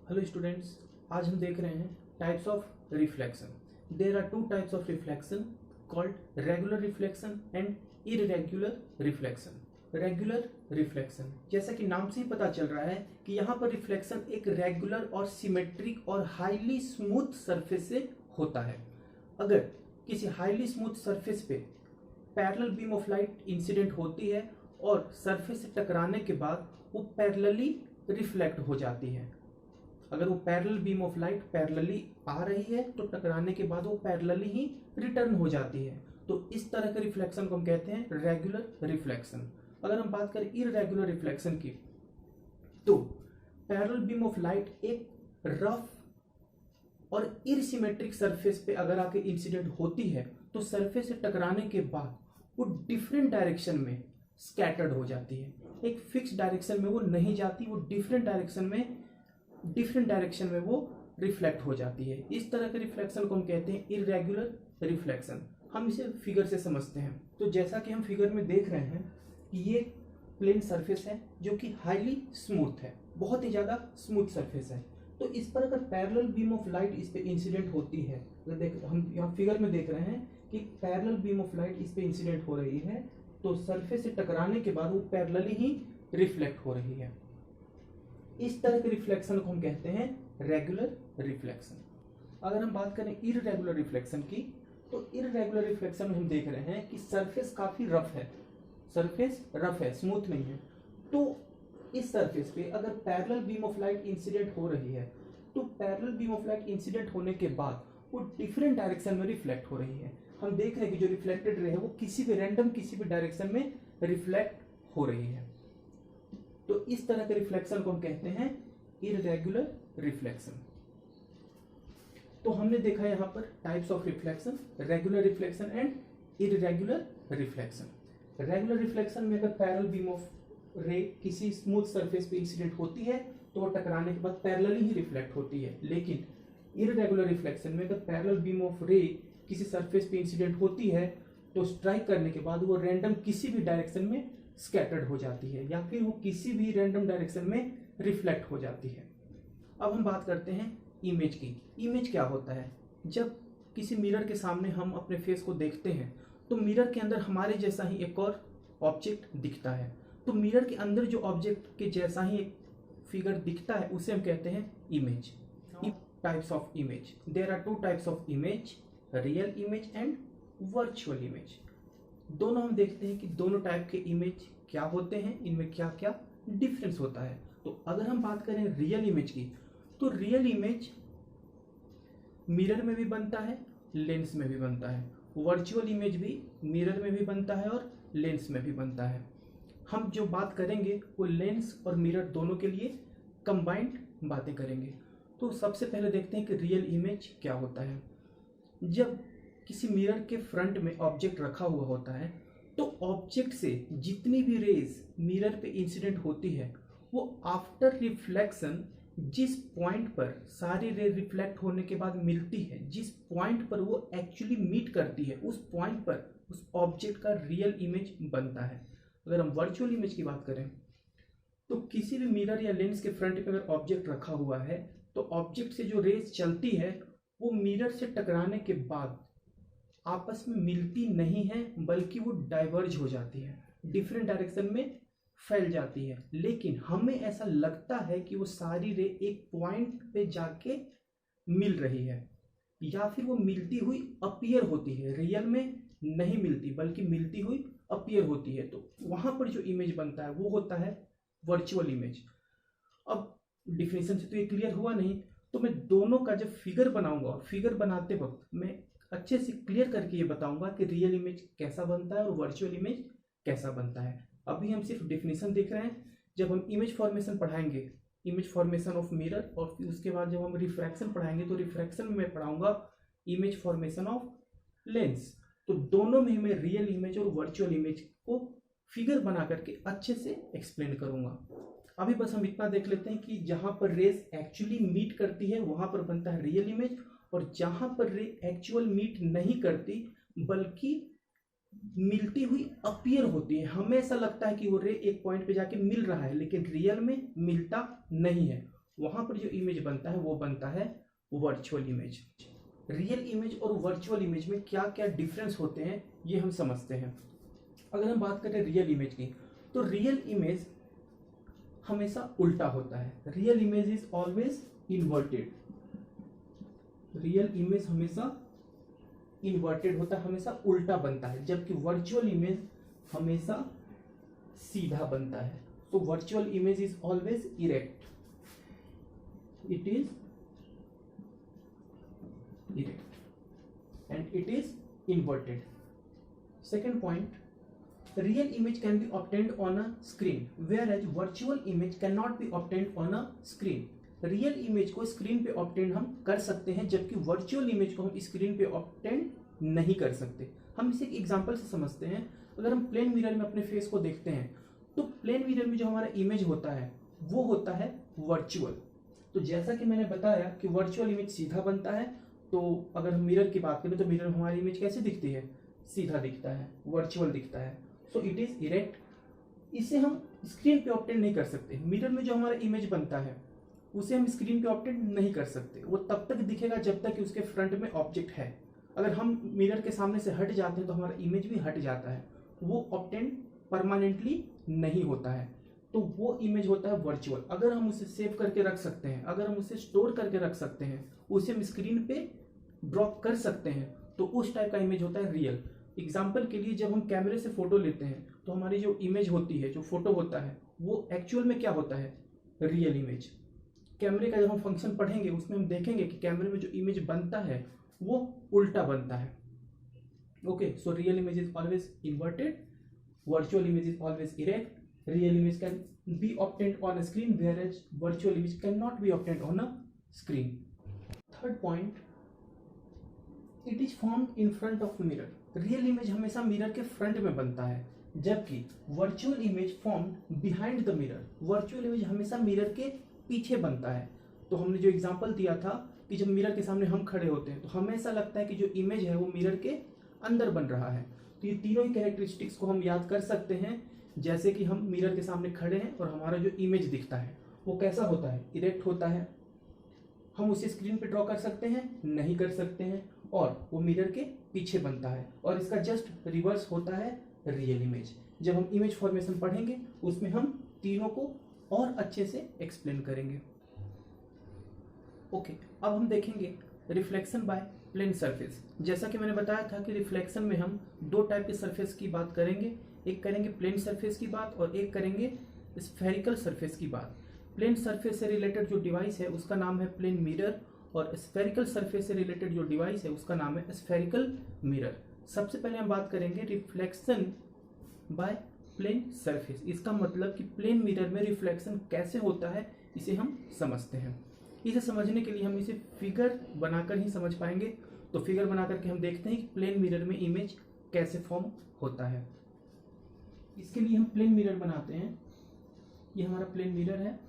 Hello students, आज हम देख रहे हैं types of reflection. There are two types of reflection called regular reflection and irregular reflection. Regular reflection, जैसा कि नाम से ही पता चल रहा है कि यहाँ पर रिफ्लेक्शन एक रेगुलर और सिमेट्रिक और हाईली स्मूथ सरफेस से होता है। अगर किसी हाईली स्मूथ सरफेस पे parallel beam of light incident होती है और सरफेस से टकराने के बाद वो पैरेलली रिफ्लेक्ट हो जाती है। अगर वो parallel beam of light parallelly आ रही है तो टकराने के बाद वो पैरेलली ही रिटर्न हो जाती है। तो इस तरह के रिफ्लेक्शन को हम कहते हैं रेगुलर रिफ्लेक्शन। अगर हम बात करें इररेगुलर रिफ्लेक्शन की, तो पैरेलल बीम ऑफ लाइट एक रफ और इरसिमेट्रिक सरफेस पे अगर आके इंसिडेंट होती है तो सरफेस से टकराने के बाद वो डिफरेंट डायरेक्शन में स्कैटर्ड हो जाती है। एक फिक्स डायरेक्शन में वो नहीं जाती, वो डिफरेंट डायरेक्शन में वो रिफ्लेक्ट हो जाती है। इस तरह के रिफ्लेक्शन को हम कहते हैं इररेगुलर रिफ्लेक्शन। हम इसे फिगर से समझते हैं। तो जैसा कि हम फिगर में देख रहे हैं कि ये प्लेन सरफेस है जो कि हाईली स्मूथ है, बहुत ही ज़्यादा स्मूथ सरफेस है। तो इस पर अगर पैरेलल बीम ऑफ लाइट इस पे इंसिडेंट होती है, अगर देख हम यहाँ फिगर में देख रहे हैं कि पैरेलल बीम ऑफ लाइट इस पे इंसिडेंट हो रही है, तो सरफेस से टकराने के बाद वो पैरेलली ही रिफ्लेक्ट हो रही है। इस तरह के रिफ्लेक्शन को हम कहते हैं रेगुलर रिफ्लेक्शन। अगर हम बात करें इररेगुलर रिफ्लेक्शन की, तो इररेगुलर रिफ्लेक्शन में हम देख रहे हैं कि सरफेस काफी रफ है, स्मूथ नहीं है। तो इस सरफेस पे अगर parallel beam of light incident हो रही है तो parallel beam of light incident होने के बाद वो डिफरेंट डायरेक्शन में रिफ्लेक्ट हो रही है। हम देख रहे हैं कि जो रिफ्लेक्टेड रे है वो किसी भी डायरेक्शन में रिफ्लेक्ट हो रही है। तो इस तरह के रिफ्लेक्शन को हम कहते हैं इररेगुलर रिफ्लेक्शन। तो हमने देखा यहाँ पर types of reflection, regular reflection and irregular reflection. Regular reflection में अगर पैरेलल बीम ऑफ रे किसी स्मूथ सरफेस पे इंसिडेंट होती है तो वो टकराने के बाद पैरेलली ही रिफ्लेक्ट होती है। लेकिन इररेगुलर रिफ्लेक्शन में अगर पैरेलल बीम ऑफ रे किसी सरफेस पे इंसिडेंट होती है तो स्ट्राइक करने के बाद वो रैंडम किसी भी डायरेक्शन में स्कैटर्ड हो जाती है या फिर वो किसी भी रैंडम डायरेक्शन में रिफ्लेक्ट हो जाती है। अब हम बात करते हैं इमेज की। इमेज क्या होता है? जब किसी मिरर के सामने हम अपने फेस को देखते हैं तो मिरर के अंदर हमारे जैसा ही एक और ऑब्जेक्ट दिखता है। तो मिरर के अंदर जो ऑब्जेक्ट के जैसा ही एक फिगर दिखता है उसे हम कहते हैं image. Types of image, there are two types of image, real image and virtual image. दोनों हम देखते हैं कि दोनों टाइप के इमेज क्या होते हैं, इनमें क्या क्या डिफरेंस होता है। तो अगर हम बात करें रियल इमेज की, तो रियल इमेज मिरर में भी बनता है, लेंस में भी बनता है। वर्चुअल इमेज भी मिरर में भी बनता है और लेंस में भी बनता है। हम जो बात करेंगे वो लेंस और मिरर दोनों के लिए कंबाइंड बातें करेंगे। तो सबसे पहले देखते हैं कि रियल इमेज क्या होता है। जब किसी मिरर के फ्रंट में ऑब्जेक्ट रखा हुआ होता है तो ऑब्जेक्ट से जितनी भी रेज मिरर पे इंसिडेंट होती है वो आफ्टर रिफ्लेक्शन जिस पॉइंट पर सारी रे रिफ्लेक्ट होने के बाद मिलती है, जिस पॉइंट पर वो एक्चुअली मीट करती है, उस पॉइंट पर उस ऑब्जेक्ट का रियल इमेज बनता है। अगर हम वर्चुअल इमेज की बात करें तो किसी भी मिरर या लेंस के फ्रंट पे अगर ऑब्जेक्ट रखा हुआ है तो ऑब्जेक्ट से जो रेज चलती है वो मिरर से टकराने के बाद आपस में मिलती नहीं है, बल्कि वो डाइवर्ज हो जाती है, डिफरेंट डायरेक्शन में फैल जाती है। लेकिन हमें ऐसा लगता है कि वो सारी रे एक पॉइंट पे जाके मिल रही है या फिर वो मिलती हुई अपीयर होती है, रियल में नहीं मिलती बल्कि मिलती हुई अपीयर होती है। तो वहां पर जो इमेज बनता है वो होता है वर्चुअल इमेज। अब डिफिनेशन से तो ये क्लियर हुआ नहीं, तो मैं दोनों का जब फिगर बनाऊंगा और फिगर बनाते वक्त मैं अच्छे से क्लियर करके ये बताऊंगा कि रियल इमेज कैसा बनता है और वर्चुअल इमेज कैसा बनता है। अभी हम सिर्फ डेफिनेशन देख रहे हैं। जब हम इमेज फॉर्मेशन पढ़ाएंगे, इमेज फॉर्मेशन ऑफ मिरर, और फिर उसके बाद जब हम रिफ्रैक्शन पढ़ाएंगे तो रिफ्रैक्शन में मैं पढ़ाऊंगा इमेज फॉर्मेशन ऑफ लेंस। तो दोनों में मैं रियल इमेज और वर्चुअल इमेज को फिगर बना करके अच्छे से एक्सप्लेन करूंगा। अभी बस हम इतना देख लेते हैं कि जहां पर रेज एक्चुअली मीट करती है वहां पर बनता है रियल इमेज, और जहां पर रे एक्चुअल मीट नहीं करती बल्कि मिलती हुई अपीयर होती है, हमें ऐसा लगता है कि वो रे एक पॉइंट पे जाके मिल रहा है लेकिन रियल में मिलता नहीं है, वहां पर जो इमेज बनता है वो बनता है वर्चुअल इमेज। रियल इमेज और वर्चुअल इमेज में क्या क्या डिफरेंस होते हैं ये हम समझते हैं। अगर हम बात करें रियल इमेज की, तो रियल इमेज हमेशा उल्टा होता है। Real image is always inverted. Real image हमेशा इन्वर्टेड होता है, हमेशा उल्टा बनता है, जबकि वर्चुअल इमेज हमेशा सीधा बनता है। तो virtual image is always erect, it is erect and it is inverted. Second point, real image can be obtained on a screen whereas virtual image cannot be obtained on a screen. Real image को screen पे obtain हम कर सकते हैं, जबकि virtual image को हम screen पे ऑब्टेन नहीं कर सकते। हम इसे एक एग्जांपल से समझते हैं। अगर हम प्लेन मिरर में अपने फेस को देखते हैं तो प्लेन मिरर में जो हमारा इमेज होता है वो होता है वर्चुअल। तो जैसा कि मैंने बताया कि वर्चुअल इमेज सीधा बनता है, तो अगर हम मिरर की बात करें तो मिरर में हमारी इमेज कैसे दिखती है, सीधा दिखता है, वर्चुअल दिखता है। So it is erect. इसे हम स्क्रीन पे ऑब्टेन नहीं कर सकते। मिरर में जो हमारा इमेज बनता है उसे हम स्क्रीन पे ऑब्टेन नहीं कर सकते। वो तब तक दिखेगा जब तक कि उसके फ्रंट में ऑब्जेक्ट है। अगर हम मिरर के सामने से हट जाते हैं तो हमारा इमेज भी हट जाता है, वो ऑब्टेन परमानेंटली नहीं होता है। तो वो इमेज होता है वर्चुअल। अगर हम उसे सेव करके रख सकते हैं, अगर हम उसे स्टोर करके रख सकते हैं, उसे हम स्क्रीन पे ड्रॉप कर सकते हैं, तो उस टाइप का इमेज होता है रियल। एग्जाम्पल के लिए जब हम कैमरे से फोटो लेते हैं तो हमारी जो इमेज होती है, जो फोटो होता है, वो एक्चुअल में क्या होता है, रियल इमेज। कैमरे का जब हम फंक्शन पढ़ेंगे उसमें हम देखेंगे कि कैमरे में जो इमेज बनता है वो उल्टा बनता है। Okay, so real image is always inverted, virtual image is always erect, real image can be obtained on a screen whereas virtual image cannot be obtained on a screen. Third point, it is formed in front of mirror. real image हमेशा mirror के front में बनता है, जबकि virtual image formed behind the mirror. virtual image हमेशा mirror के पीछे बनता है। तो हमने जो एग्जांपल दिया था कि जब मिरर के सामने हम खड़े होते हैं तो हमें ऐसा लगता है कि जो इमेज है वो मिरर के अंदर बन रहा है। तो ये तीनों ही कैरेक्टरिस्टिक्स को हम याद कर सकते हैं। जैसे कि हम मिरर के सामने खड़े हैं और हमारा जो इमेज दिखता है वो कैसा होता है, इरेक्ट होता है। हम उसे स्क्रीन पे ड्रॉ कर सकते हैं, नहीं कर सकते हैं, और वो मिरर के पीछे बनता है। और इसका जस्ट रिवर्स होता है रियल इमेज। जब हम इमेज फॉर्मेशन पढ़ेंगे उसमें हम तीनों को और अच्छे से एक्सप्लेन करेंगे। ओके, अब हम देखेंगे रिफ्लेक्शन बाय प्लेन सरफेस। जैसा कि मैंने बताया था कि रिफ्लेक्शन में हम दो टाइप के सरफेस की बात करेंगे, एक करेंगे प्लेन सरफेस की बात और एक करेंगे स्फेरिकल सरफेस की बात। प्लेन सरफेस से रिलेटेड जो डिवाइस है उसका नाम है प्लेन मिरर, और स्फेरिकल सरफेस से रिलेटेड जो डिवाइस है उसका नाम है स्फेरिकल मिरर। सबसे पहले हम बात करेंगे रिफ्लेक्शन बाय प्लेन सरफेस। इसका मतलब कि प्लेन मिरर में रिफ्लेक्शन कैसे होता है इसे हम समझते हैं। इसे समझने के लिए हम इसे फिगर बनाकर ही समझ पाएंगे। तो फिगर बना करके हम देखते हैं कि प्लेन मिरर में इमेज कैसे फॉर्म होता है। इसके लिए हम प्लेन मिरर बनाते हैं। ये हमारा प्लेन मिरर है,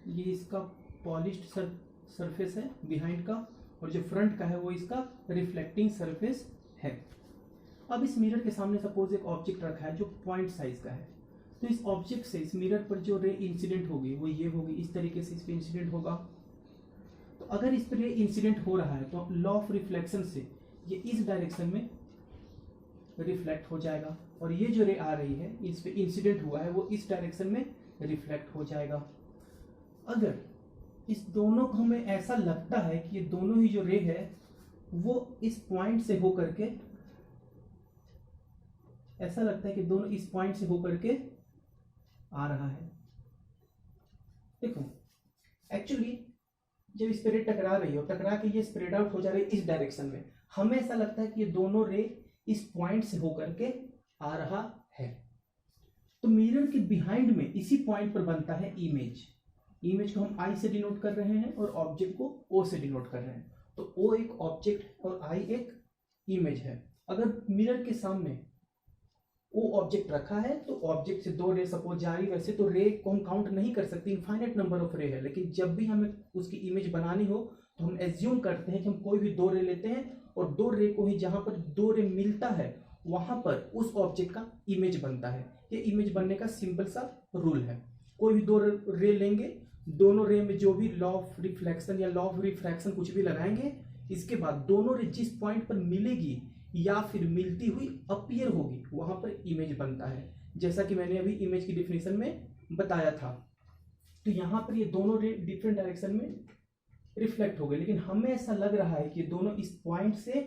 ये इसका पॉलिश्ड सरफेस है बिहाइंड का, और जो फ्रंट का है वो इसका रिफ्लेक्टिंग सरफेस है। अब इस मिरर के सामने सपोज एक ऑब्जेक्ट रखा है जो पॉइंट साइज का है। तो इस ऑब्जेक्ट से इस मिरर पर जो रे इंसिडेंट होगी वो ये होगी, इस तरीके से इस पर इंसिडेंट होगा। तो अगर इस पर रे इंसिडेंट हो रहा है तो लॉ ऑफ रिफ्लेक्शन से ये इस डायरेक्शन में रिफ्लेक्ट हो जाएगा, और ये जो रे आ रही है इस पे इंसिडेंट हुआ है वो इस डायरेक्शन में रिफ्लेक्ट हो जाएगा। अगर इस दोनों को हमें ऐसा लगता है कि ये दोनों ही जो रे है वो इस पॉइंट से होकर के, ऐसा लगता है कि दोनों इस पॉइंट से होकर के आ रहा है। देखो एक्चुअली जब इस पे रे टकरा रही है और टकरा के ये स्प्रेड आउट हो जा रही है इस डायरेक्शन में, हमें ऐसा लगता है कि ये दोनों रे इस पॉइंट से होकर के आ रहा है। तो मिरर के बिहाइंड में इसी पॉइंट पर बनता है इमेज। इमेज को हम आई से डिनोट कर रहे हैं और ऑब्जेक्ट को ओ से डिनोट कर रहे हैं। तो ओ एक ऑब्जेक्ट और आई एक इमेज है। अगर मिरर के सामने ओ ऑब्जेक्ट रखा है तो ऑब्जेक्ट से दो रे सपोज जा रही, वैसे तो रे को हम काउंट नहीं कर सकते, इनफाइनाइट नंबर ऑफ रे है, लेकिन जब भी हमें उसकी इमेज बनानी हो तो हम एज्यूम करते हैं कि हम कोई भी दो रे लेते हैं और दो रे को ही जहां पर दो रे मिलता है वहां पर उस ऑब्जेक्ट का इमेज बनता है। ये इमेज बनने का सिंपल सा रूल है। कोई भी दो रे लेंगे, दोनों रे में जो भी लॉ ऑफ रिफ्लेक्शन या लॉ ऑफ रिफ्रैक्शन कुछ भी लगाएंगे, इसके बाद दोनों रे जिस पॉइंट पर मिलेगी या फिर मिलती हुई अपीयर होगी वहां पर इमेज बनता है, जैसा कि मैंने अभी इमेज की डेफिनेशन में बताया था। तो यहां पर ये दोनों रे डिफरेंट डायरेक्शन में रिफ्लेक्ट हो गए, लेकिन हमें ऐसा लग रहा है कि दोनों इस पॉइंट से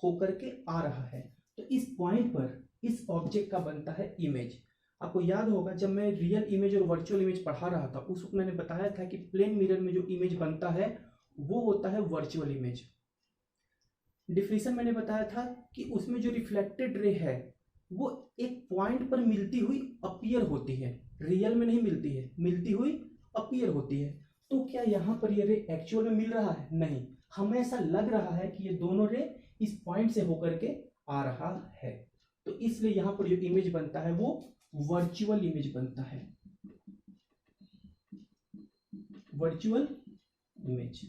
होकर के आ रहा है, तो इस पॉइंट पर इस ऑब्जेक्ट का बनता है इमेज। आपको याद होगा जब मैं रियल इमेज और वर्चुअल इमेज पढ़ा रहा था उस वक्त मैंने बताया था कि प्लेन मिरर में जो इमेज बनता है वो होता है वर्चुअल इमेज। डिफिनेशन मैंने बताया था कि उसमें जो रिफ्लेक्टेड रे है वो एक पॉइंट पर मिलती हुई अपीयर होती है, रियल में नहीं मिलती है, मिलती हुई अपीयर होती है। तो क्या यहाँ पर ये रे एक्चुअल में मिल रहा है? नहीं, हमें ऐसा लग रहा है कि ये दोनों रे इस पॉइंट से होकर के आ रहा है, तो इसलिए यहाँ पर जो इमेज बनता है वो वर्चुअल इमेज बनता है, वर्चुअल इमेज।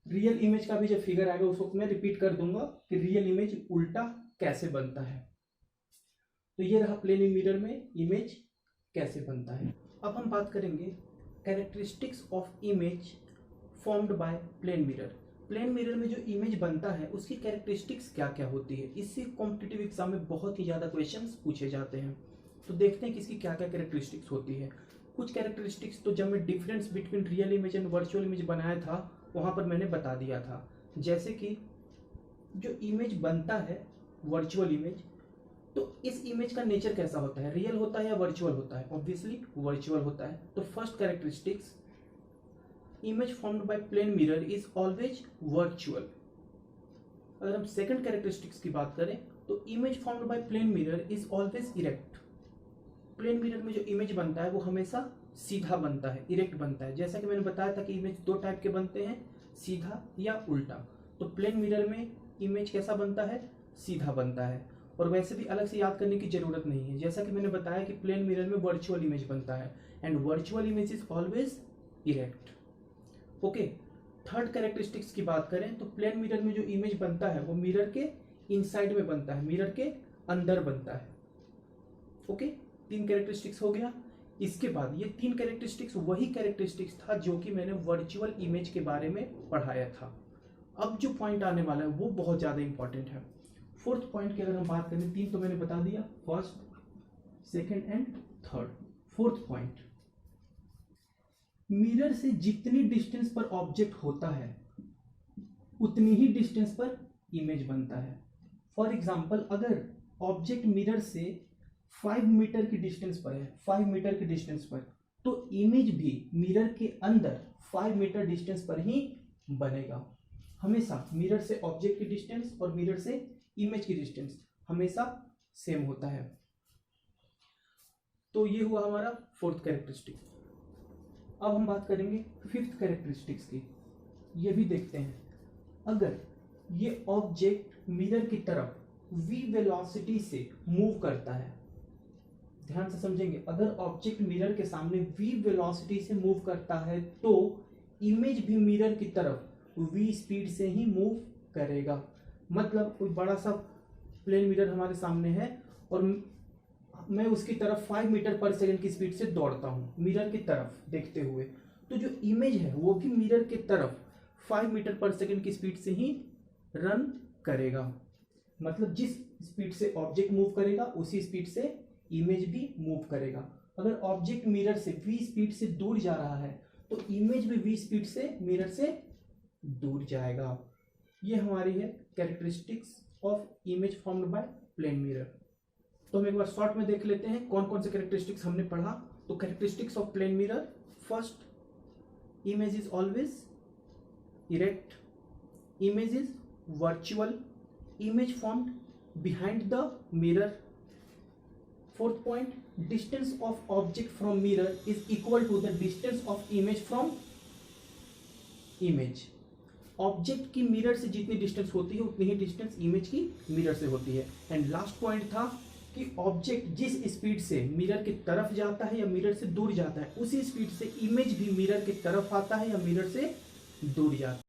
रियल इमेज का भी जब फिगर आएगा उस वक्त मैं रिपीट कर दूंगा कि रियल इमेज उल्टा कैसे बनता है। तो ये रहा प्लेन मिरर में इमेज कैसे बनता है। अब हम बात करेंगे characteristics of image formed by plane mirror. Plane mirror में जो इमेज बनता है उसकी कैरेक्टरिस्टिक्स क्या क्या होती है, इससे कॉम्पिटिटिव एग्जाम में बहुत ही ज़्यादा क्वेश्चंस पूछे जाते हैं। तो देखते हैं कि इसकी क्या क्या कैरेक्टरिस्टिक्स होती है। कुछ कैरेक्टरिस्टिक्स तो जब मैं difference between real image and virtual image बनाया था वहाँ पर मैंने बता दिया था, जैसे कि जो इमेज बनता है वर्चुअल इमेज, तो इस इमेज का नेचर कैसा होता है, रियल होता है या वर्चुअल होता है? ऑब्वियसली वर्चुअल होता है। तो first characteristics, image formed by plane mirror is always virtual. अगर हम सेकंड कैरेक्टरिस्टिक्स की बात करें तो image formed by plane mirror is always erect. Plane mirror में जो इमेज बनता है वो हमेशा सीधा बनता है, इरेक्ट बनता है। जैसा कि मैंने बताया था कि इमेज दो टाइप के बनते हैं, सीधा या उल्टा। तो प्लेन मिरर में इमेज कैसा बनता है? सीधा बनता है। और वैसे भी अलग से याद करने की जरूरत नहीं है, जैसा कि मैंने बताया कि प्लेन मिरर में वर्चुअल इमेज बनता है and virtual image is always erect. Okay, third characteristics की बात करें तो प्लेन मिरर में जो इमेज बनता है वो मिरर के इनसाइड में बनता है, मिरर के अंदर बनता है। ओके, तीन कैरेक्टरिस्टिक्स हो गया। इसके बाद ये तीन कैरेक्टरिस्टिक्स वही कैरेक्टरिस्टिक्स था जो कि मैंने वर्चुअल इमेज के बारे में पढ़ाया था। अब जो पॉइंट आने वाला है वो बहुत ज्यादा इंपॉर्टेंट है। फोर्थ पॉइंट की अगर हम बात करें, तीन तो मैंने बता दिया, first, second and third. Fourth point, mirror से जितनी डिस्टेंस पर ऑब्जेक्ट होता है उतनी ही डिस्टेंस पर इमेज बनता है। फॉर एग्जाम्पल, अगर ऑब्जेक्ट मिरर से 5 मीटर की डिस्टेंस पर है, 5 मीटर की डिस्टेंस पर, तो इमेज भी मिरर के अंदर 5 मीटर डिस्टेंस पर ही बनेगा। हमेशा मिरर से ऑब्जेक्ट की डिस्टेंस और मिरर से इमेज की डिस्टेंस हमेशा सेम होता है। तो ये हुआ हमारा फोर्थ कैरेक्टरिस्टिक। अब हम बात करेंगे फिफ्थ कैरेक्टरिस्टिक्स की। ये भी देखते हैं, अगर ये ऑब्जेक्ट मिरर की तरफ v वेलोसिटी से मूव करता है, ध्यान से समझेंगे, अगर ऑब्जेक्ट मिरर के सामने v वेलोसिटी से मूव करता है तो इमेज भी मिरर की तरफ v स्पीड से ही मूव करेगा। मतलब कोई बड़ा सा प्लेन मिरर हमारे सामने है और मैं उसकी तरफ 5 मीटर पर सेकंड की स्पीड से दौड़ता हूँ मिरर की तरफ देखते हुए, तो जो इमेज है वो भी मिरर की तरफ 5 मीटर पर सेकंड की स्पीड से ही रन करेगा। मतलब जिस स्पीड से ऑब्जेक्ट मूव करेगा उसी स्पीड से इमेज भी मूव करेगा। अगर ऑब्जेक्ट मिरर से v स्पीड से दूर जा रहा है तो इमेज भी v स्पीड से मिरर से दूर जाएगा। ये हमारी है characteristics of image formed by plane mirror. तो हम एक बार शॉर्ट में देख लेते हैं कौन कौन से कैरेक्टरिस्टिक्स हमने पढ़ा। तो characteristics of plane mirror, first, image is always erect, image is virtual, image formed behind the mirror. Fourth point, distance of object from mirror is equal to the distance of image from image. Object की mirror से जितनी distance होती है उतनी ही distance image की mirror से होती है। एंड लास्ट पॉइंट था कि ऑब्जेक्ट जिस स्पीड से मिरर की तरफ जाता है या मिरर से दूर जाता है उसी स्पीड से इमेज भी मिरर की तरफ आता है या मिरर से दूर जाता है।